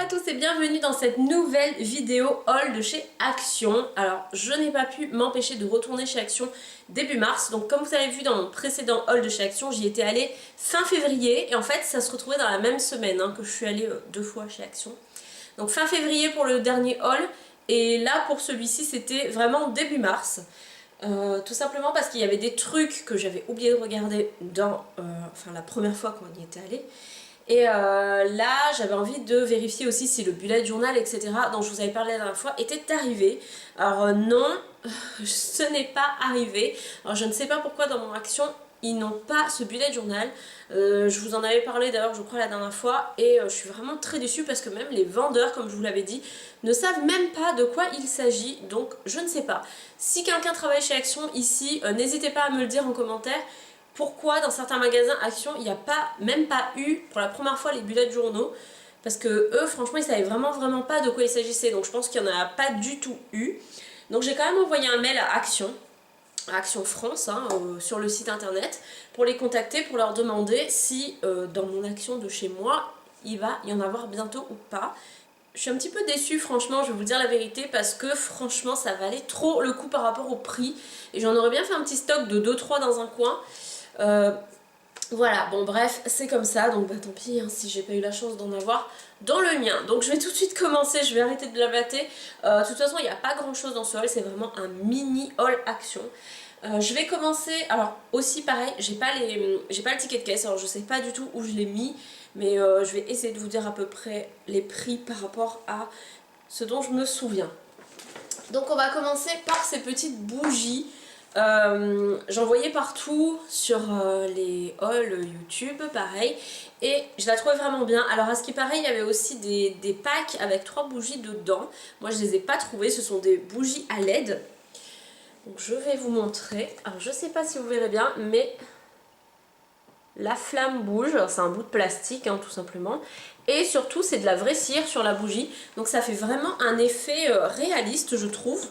à tous et bienvenue dans cette nouvelle vidéo haul de chez Action. Alors je n'ai pas pu m'empêcher de retourner chez Action début mars. Donc comme vous avez vu dans mon précédent haul de chez Action, j'y étais allée fin février. Et en fait ça se retrouvait dans la même semaine que je suis allée 2 fois chez Action. Donc fin février pour le dernier haul. Et là pour celui-ci c'était vraiment début mars. Tout simplement parce qu'il y avait des trucs que j'avais oublié de regarder dans la première fois qu'on y était allé. Et là j'avais envie de vérifier aussi si le bullet journal etc dont je vous avais parlé la dernière fois était arrivé. Alors non, ce n'est pas arrivé. Alors je ne sais pas pourquoi dans mon Action ils n'ont pas ce bullet journal. Je vous en avais parlé d'ailleurs je crois la dernière fois et je suis vraiment très déçue parce que même les vendeurs comme je vous l'avais dit ne savent même pas de quoi il s'agit, donc je ne sais pas. Si quelqu'un travaille chez Action ici, n'hésitez pas à me le dire en commentaire. Pourquoi dans certains magasins Action il n'y a même pas eu pour la première fois les bullets journaux, parce que eux franchement ils savaient vraiment pas de quoi il s'agissait, donc je pense qu'il n'y en a pas du tout eu. Donc j'ai quand même envoyé un mail à Action France sur le site internet pour les contacter, pour leur demander si dans mon Action de chez moi il va y en avoir bientôt ou pas. Je suis un petit peu déçue franchement, je vais vous dire la vérité, parce que franchement ça valait trop le coup par rapport au prix et j'en aurais bien fait un petit stock de 2-3 dans un coin. Voilà, bon bref, c'est comme ça, donc bah tant pis si j'ai pas eu la chance d'en avoir dans le mien. Donc je vais tout de suite commencer, je vais arrêter de blablater. De toute façon il n'y a pas grand chose dans ce haul, c'est vraiment un mini haul Action. Je vais commencer, alors aussi pareil, j'ai pas le ticket de caisse, alors je sais pas du tout où je l'ai mis, mais je vais essayer de vous dire à peu près les prix par rapport à ce dont je me souviens. Donc on va commencer par ces petites bougies. J'en voyais partout sur les hauls YouTube pareil et je la trouvais vraiment bien. Alors à ce qui paraît il y avait aussi des packs avec 3 bougies dedans. Moi je les ai pas trouvées, ce sont des bougies à LED. Donc je vais vous montrer. Alors je sais pas si vous verrez bien mais la flamme bouge, c'est un bout de plastique tout simplement. Et surtout c'est de la vraie cire sur la bougie, donc ça fait vraiment un effet réaliste je trouve.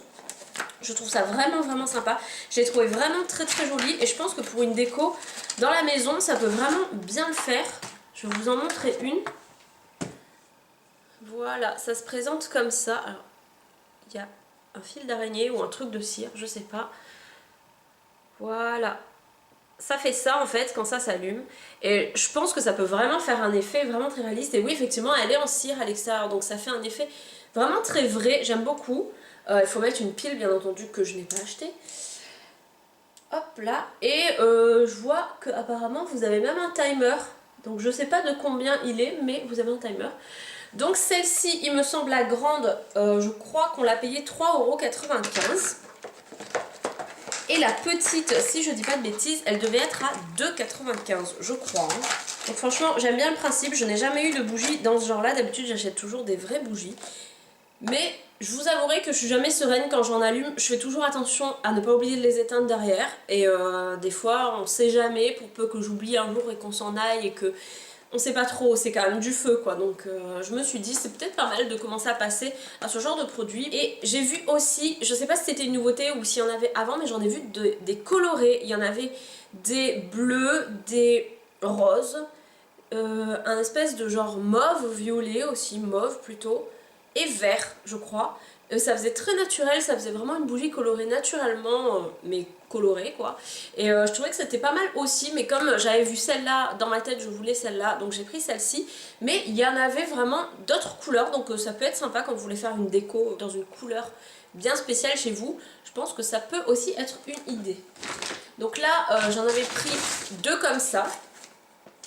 Je trouve ça vraiment sympa. Je l'ai trouvé vraiment très joli et je pense que pour une déco dans la maison ça peut vraiment bien le faire. Je vais vous en montrer une. Voilà, ça se présente comme ça. Alors il y a un fil d'araignée ou un truc de cire, je sais pas. Voilà. Ça fait ça en fait quand ça s'allume et je pense que ça peut vraiment faire un effet vraiment très réaliste. Et oui effectivement elle est en cire à l'extérieur donc ça fait un effet vraiment très vrai, j'aime beaucoup. Il faut mettre une pile bien entendu que je n'ai pas acheté. Hop là. Et je vois que apparemment vous avez même un timer. Donc je sais pas de combien il est mais vous avez un timer. Donc celle-ci il me semble la grande, je crois qu'on l'a payée 3,95 €. Et la petite, si je dis pas de bêtises, elle devait être à 2,95 € je crois. Donc franchement j'aime bien le principe, je n'ai jamais eu de bougie dans ce genre là, d'habitude j'achète toujours des vraies bougies. Mais je vous avouerai que je suis jamais sereine quand j'en allume, je fais toujours attention à ne pas oublier de les éteindre derrière. Et des fois on sait jamais, pour peu que j'oublie un jour et qu'on s'en aille et que on sait pas trop, c'est quand même du feu quoi. Donc je me suis dit c'est peut-être pas mal de commencer à passer à ce genre de produit. Et j'ai vu aussi, je sais pas si c'était une nouveauté ou s'il y en avait avant, mais j'en ai vu des colorés. Il y en avait des bleus, des roses, un espèce de genre mauve violet aussi, mauve plutôt, et vert je crois. Ça faisait très naturel, ça faisait vraiment une bougie colorée naturellement, mais colorée quoi. Et je trouvais que c'était pas mal aussi, mais comme j'avais vu celle-là dans ma tête, je voulais celle-là, donc j'ai pris celle-ci. Mais il y en avait vraiment d'autres couleurs, donc ça peut être sympa quand vous voulez faire une déco dans une couleur bien spéciale chez vous. Je pense que ça peut aussi être une idée. Donc là, j'en avais pris 2 comme ça,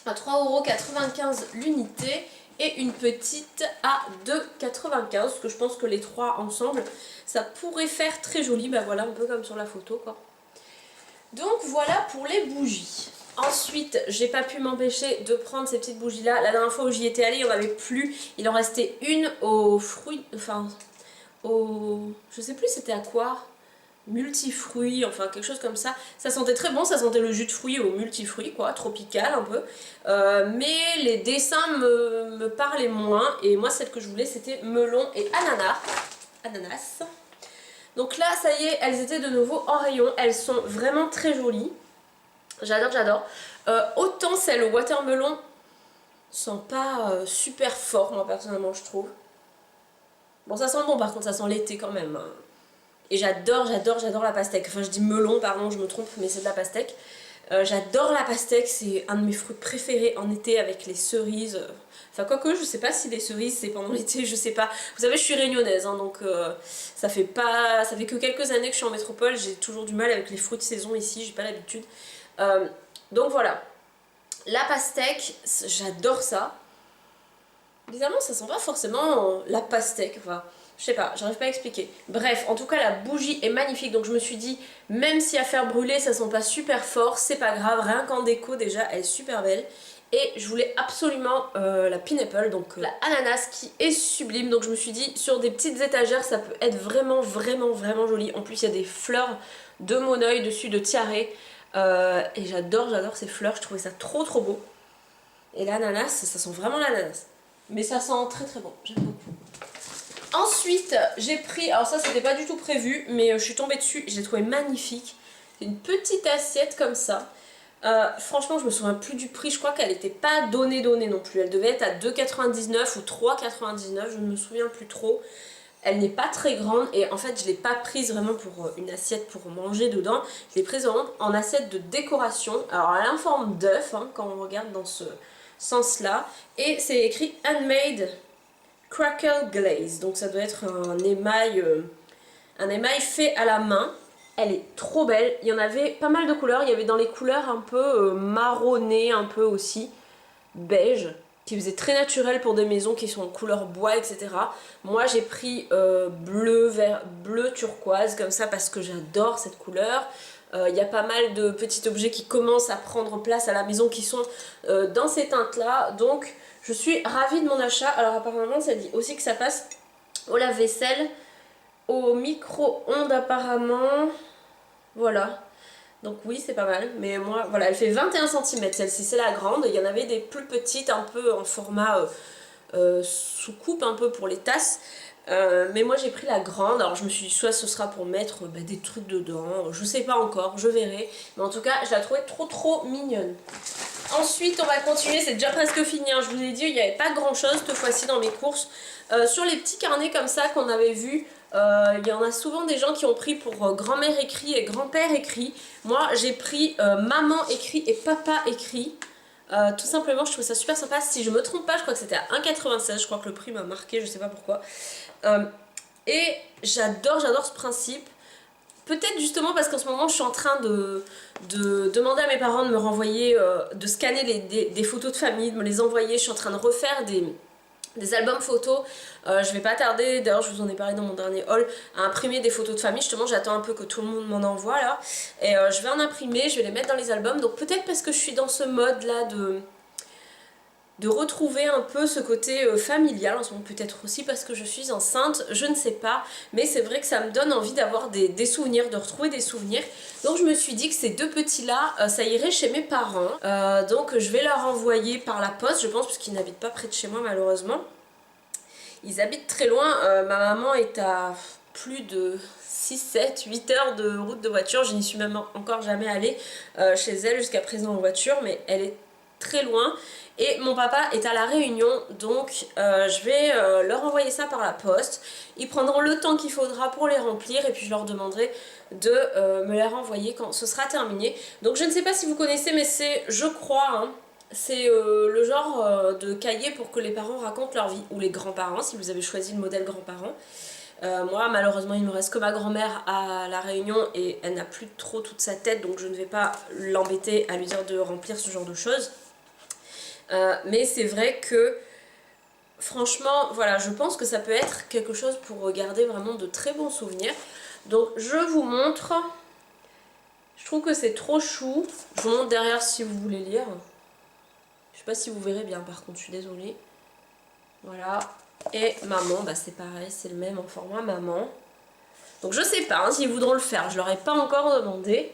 à 3,95 € l'unité. Et une petite à 2,95 €, parce que je pense que les 3 ensemble ça pourrait faire très joli, bah voilà, un peu comme sur la photo quoi. Donc voilà pour les bougies. Ensuite j'ai pas pu m'empêcher de prendre ces petites bougies là. La dernière fois où j'y étais allée il n'y en avait plus, il en restait une aux fruits, enfin je sais plus c'était à quoi, multifruits, enfin quelque chose comme ça. Ça sentait très bon, ça sentait le jus de fruits au multifruits quoi, tropical un peu. Mais les dessins me parlaient moins et moi celle que je voulais c'était melon et ananas. Donc là ça y est, elles étaient de nouveau en rayon, elles sont vraiment très jolies. J'adore. Autant celle au watermelon, sent pas super fort, moi personnellement, je trouve. Bon, ça sent bon, par contre, ça sent l'été quand même. Hein. Et j'adore la pastèque. Enfin, je dis melon, pardon, je me trompe, mais c'est de la pastèque. J'adore la pastèque, c'est un de mes fruits préférés en été avec les cerises. Enfin, quoique, je sais pas si les cerises c'est pendant l'été, je sais pas. Vous savez, je suis réunionnaise, hein, donc ça fait que quelques années que je suis en métropole. J'ai toujours du mal avec les fruits de saison ici, j'ai pas l'habitude. Donc voilà. La pastèque, j'adore ça. Bizarrement, ça sent pas forcément la pastèque, enfin, je sais pas, j'arrive pas à expliquer. Bref, en tout cas, la bougie est magnifique, donc je me suis dit, même si à faire brûler, ça sent pas super fort, c'est pas grave, rien qu'en déco, déjà, elle est super belle. Et je voulais absolument la pineapple, donc la ananas, qui est sublime, donc je me suis dit, sur des petites étagères, ça peut être vraiment joli. En plus, il y a des fleurs de Moneuil dessus, de tiaré, et j'adore ces fleurs, je trouvais ça trop beau. Et l'ananas, ça sent vraiment l'ananas. Mais ça sent très bon, j'aime beaucoup. Ensuite, j'ai pris, alors ça c'était pas du tout prévu, mais je suis tombée dessus, je l'ai trouvé magnifique. C'est une petite assiette comme ça. Franchement, je me souviens plus du prix, je crois qu'elle n'était pas donnée non plus. Elle devait être à 2,99 ou 3,99, je ne me souviens plus trop. Elle n'est pas très grande et en fait je l'ai pas prise vraiment pour une assiette pour manger dedans. Je l'ai prise vraiment en assiette de décoration. Alors elle a une forme d'œuf hein, quand on regarde dans ce sens-là. Et c'est écrit Handmade Crackle Glaze. Donc ça doit être un émail fait à la main. Elle est trop belle. Il y en avait pas mal de couleurs. Il y avait dans les couleurs un peu marronnées, un peu aussi beige, qui faisait très naturel pour des maisons qui sont en couleur bois, etc. Moi j'ai pris bleu turquoise comme ça parce que j'adore cette couleur. Il y a pas mal de petits objets qui commencent à prendre place à la maison qui sont dans ces teintes là, donc je suis ravie de mon achat. Alors apparemment ça dit aussi que ça passe au lave-vaisselle, au micro-ondes apparemment, voilà. Donc oui, c'est pas mal, mais moi, voilà, elle fait 21 cm, celle-ci c'est la grande, il y en avait des plus petites, un peu en format sous-coupe, un peu pour les tasses, mais moi j'ai pris la grande, alors je me suis dit soit ce sera pour mettre des trucs dedans, je sais pas encore, je verrai, mais en tout cas je la trouvais trop mignonne. Ensuite on va continuer, c'est déjà presque fini, hein. Je vous ai dit il n'y avait pas grand chose cette fois-ci dans mes courses. Sur les petits carnets comme ça qu'on avait vus, il y en a souvent des gens qui ont pris pour grand-mère écrit et grand-père écrit. Moi j'ai pris maman écrit et papa écrit. Tout simplement je trouve ça super sympa. Si je me trompe pas, je crois que c'était à 1,96, je crois que le prix m'a marqué, je sais pas pourquoi. Et j'adore ce principe. Peut-être justement parce qu'en ce moment je suis en train de demander à mes parents de me renvoyer, de scanner des photos de famille, de me les envoyer. Je suis en train de refaire des albums photos. Je vais pas tarder, d'ailleurs je vous en ai parlé dans mon dernier haul, à imprimer des photos de famille. Justement j'attends un peu que tout le monde m'en envoie là. Et je vais en imprimer, je vais les mettre dans les albums. Donc peut-être parce que je suis dans ce mode là de retrouver un peu ce côté familial en ce moment, peut-être aussi parce que je suis enceinte, je ne sais pas, mais c'est vrai que ça me donne envie d'avoir des souvenirs, de retrouver des souvenirs. Donc je me suis dit que ces deux petits là, ça irait chez mes parents, donc je vais leur envoyer par la poste, je pense, parce qu'ils n'habitent pas près de chez moi malheureusement. Ils habitent très loin, ma maman est à plus de 6, 7, 8 heures de route de voiture, je n'y suis même encore jamais allée chez elle jusqu'à présent en voiture, mais elle est très loin. Et mon papa est à La Réunion, donc je vais leur envoyer ça par la poste. Ils prendront le temps qu'il faudra pour les remplir et puis je leur demanderai de me les renvoyer quand ce sera terminé. Donc je ne sais pas si vous connaissez, mais c'est, je crois, hein, c'est le genre de cahier pour que les parents racontent leur vie, ou les grands-parents si vous avez choisi le modèle grands-parents. Moi malheureusement il me reste que ma grand-mère à La Réunion et elle n'a plus trop toute sa tête, donc je ne vais pas l'embêter à lui dire de remplir ce genre de choses. Mais c'est vrai que franchement voilà, je pense que ça peut être quelque chose pour garder vraiment de très bons souvenirs. Donc je vous montre, je trouve que c'est trop chou. Je vous montre derrière si vous voulez lire. Je sais pas si vous verrez bien par contre, je suis désolée. Voilà. Et maman, bah c'est pareil, c'est le même en format maman. Donc je sais pas hein, s'ils voudront le faire, je leur ai pas encore demandé.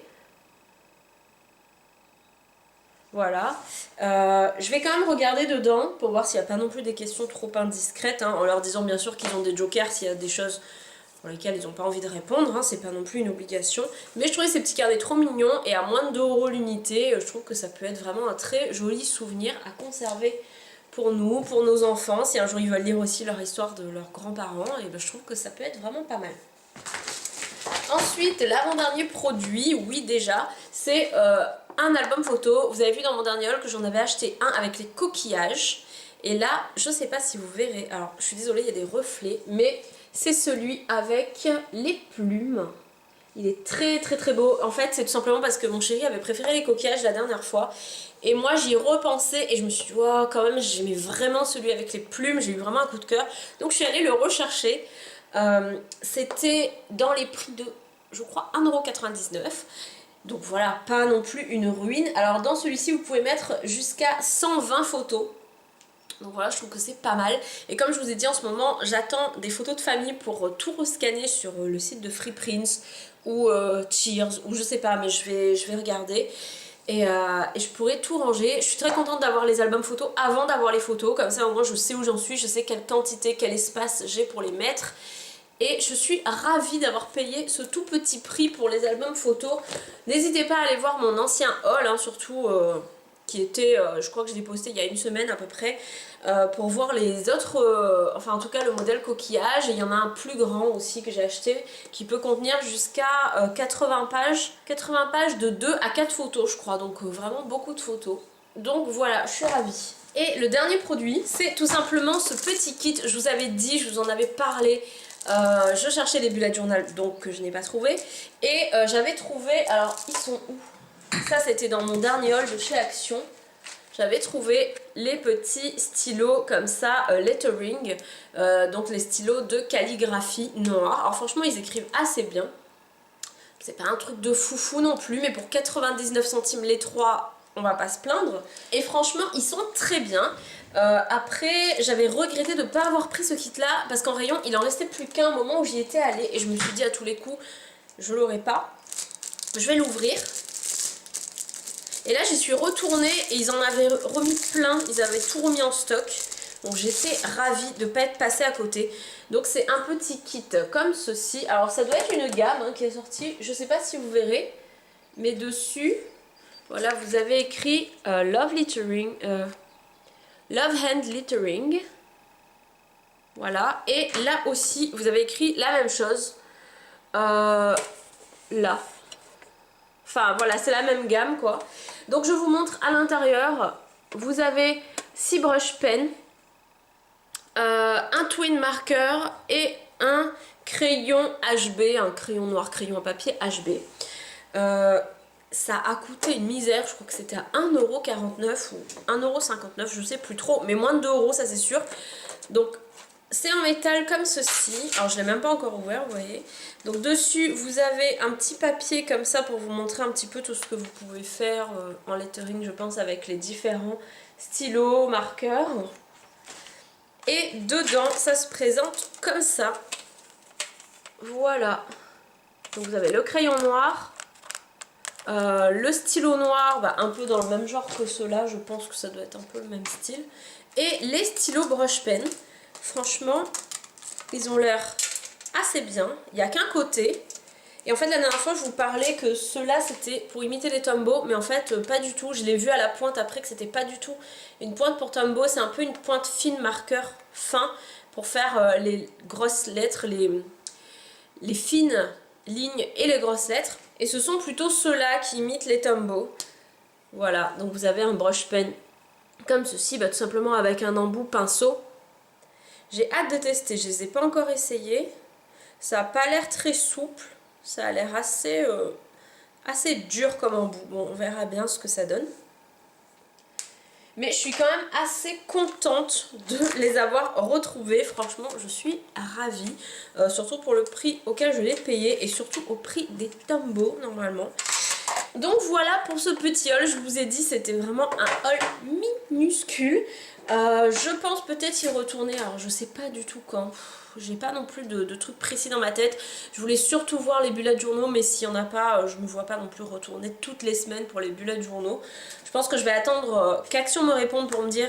Voilà, je vais quand même regarder dedans pour voir s'il n'y a pas non plus des questions trop indiscrètes, hein, en leur disant bien sûr qu'ils ont des jokers s'il y a des choses pour lesquelles ils n'ont pas envie de répondre, hein, c'est pas non plus une obligation. Mais je trouvais ces petits carnets trop mignons et à moins de 2 € l'unité, je trouve que ça peut être vraiment un très joli souvenir à conserver pour nous, pour nos enfants, si un jour ils veulent lire aussi leur histoire de leurs grands-parents, et ben, je trouve que ça peut être vraiment pas mal. Ensuite, l'avant-dernier produit, oui déjà, c'est un album photo. Vous avez vu dans mon dernier haul que j'en avais acheté un avec les coquillages. Et là, je sais pas si vous verrez, alors je suis désolée, il y a des reflets, mais c'est celui avec les plumes. Il est très très très beau. En fait, c'est tout simplement parce que mon chéri avait préféré les coquillages la dernière fois. Et moi, j'y ai repensé et je me suis dit, wow, quand même, j'aimais vraiment celui avec les plumes. J'ai eu vraiment un coup de cœur. Donc, je suis allée le rechercher. C'était dans les prix de, je crois, 1,99 €. Donc voilà, pas non plus une ruine. Alors, dans celui-ci, vous pouvez mettre jusqu'à 120 photos. Donc voilà, je trouve que c'est pas mal. Et comme je vous ai dit en ce moment, j'attends des photos de famille pour tout rescanner sur le site de Freeprints ou Cheers ou je sais pas, mais je vais regarder. Et je pourrais tout ranger. Je suis très contente d'avoir les albums photos avant d'avoir les photos. Comme ça au moins je sais où j'en suis, je sais quelle quantité, quel espace j'ai pour les mettre. Et je suis ravie d'avoir payé ce tout petit prix pour les albums photos. N'hésitez pas à aller voir mon ancien haul, hein, surtout qui était, je crois que je l'ai posté il y a une semaine à peu près, pour voir les autres, enfin en tout cas le modèle coquillage. Et il y en a un plus grand aussi que j'ai acheté qui peut contenir jusqu'à 80 pages de 2 à 4 photos je crois, donc vraiment beaucoup de photos. Donc voilà, je suis ravie. Et le dernier produit, c'est tout simplement ce petit kit. Je vous avais dit, je vous en avais parlé, je cherchais des bullet journal donc que je n'ai pas trouvé. Et j'avais trouvé, alors ils sont où? Ça c'était dans mon dernier haul de chez Action. J'avais trouvé les petits stylos comme ça, lettering, donc les stylos de calligraphie noire. Alors franchement ils écrivent assez bien. C'est pas un truc de foufou non plus, mais pour 99 centimes les trois, on va pas se plaindre. Et franchement ils sont très bien. Après j'avais regretté de ne pas avoir pris ce kit là, parce qu'en rayon il en restait plus qu'un au moment où j'y étais allée. Et je me suis dit à tous les coups, je l'aurai pas. Je vais l'ouvrir. Et là j'y suis retournée et ils en avaient remis plein, ils avaient tout remis en stock. Donc j'étais ravie de ne pas être passée à côté. Donc c'est un petit kit comme ceci. Alors ça doit être une gamme hein, qui est sortie, je ne sais pas si vous verrez. Mais dessus, voilà, vous avez écrit Love Lettering, Love Hand Lettering. Voilà, et là aussi vous avez écrit la même chose. Là. Enfin voilà, c'est la même gamme quoi. Donc je vous montre à l'intérieur. Vous avez 6 brush pens, un twin marker et un crayon HB, un crayon noir, crayon à papier HB. Ça a coûté une misère, je crois que c'était à 1,49 € ou 1,59 €, je sais plus trop, mais moins de 2 € ça c'est sûr. Donc c'est en métal comme ceci. Alors je ne l'ai même pas encore ouvert, vous voyez. Donc dessus vous avez un petit papier comme ça pour vous montrer un petit peu tout ce que vous pouvez faire en lettering, je pense, avec les différents stylos, marqueurs. Et dedans ça se présente comme ça. Voilà. Donc vous avez le crayon noir, le stylo noir, bah, un peu dans le même genre que ceux-là, je pense que ça doit être un peu le même style. Et les stylos brush pen. Franchement, ils ont l'air assez bien. Il n'y a qu'un côté. Et en fait, la dernière fois, je vous parlais que ceux-là, c'était pour imiter les Tombow. Mais en fait, pas du tout. Je l'ai vu à la pointe après que c'était pas du tout une pointe pour Tombow. C'est un peu une pointe fine, marqueur fin, pour faire les grosses lettres, les fines lignes et les grosses lettres. Et ce sont plutôt ceux-là qui imitent les Tombow. Voilà, donc vous avez un brush pen comme ceci, bah, tout simplement avec un embout pinceau. J'ai hâte de tester, je ne les ai pas encore essayés. Ça n'a pas l'air très souple, ça a l'air assez dur comme embout. Bon, on verra bien ce que ça donne. Mais je suis quand même assez contente de les avoir retrouvés. Franchement, je suis ravie. Surtout pour le prix auquel je l'ai payé et surtout au prix des Tombow normalement. Donc voilà pour ce petit haul. Je vous ai dit, c'était vraiment un haul minuscule. Je pense peut-être y retourner, alors je sais pas du tout quand, j'ai pas non plus de trucs précis dans ma tête. Je voulais surtout voir les bullets journaux, mais s'il y en a pas, je me vois pas non plus retourner toutes les semaines pour les bullets journaux. Je pense que je vais attendre qu'Action me réponde pour me dire,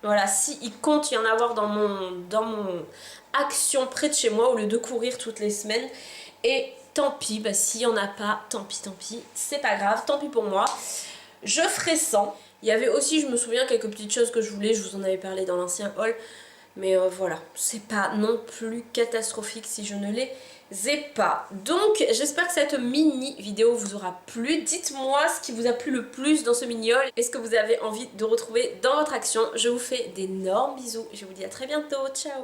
voilà, s'il compte y en avoir dans mon Action près de chez moi, au lieu de courir toutes les semaines. Et tant pis, bah, s'il y en a pas, tant pis, c'est pas grave, tant pis pour moi. Je ferai sans. Il y avait aussi, je me souviens, quelques petites choses que je voulais, je vous en avais parlé dans l'ancien haul. Mais voilà, c'est pas non plus catastrophique si je ne les ai pas. Donc j'espère que cette mini vidéo vous aura plu. Dites-moi ce qui vous a plu le plus dans ce mini haul et ce que vous avez envie de retrouver dans votre action. Je vous fais d'énormes bisous. Je vous dis à très bientôt. Ciao!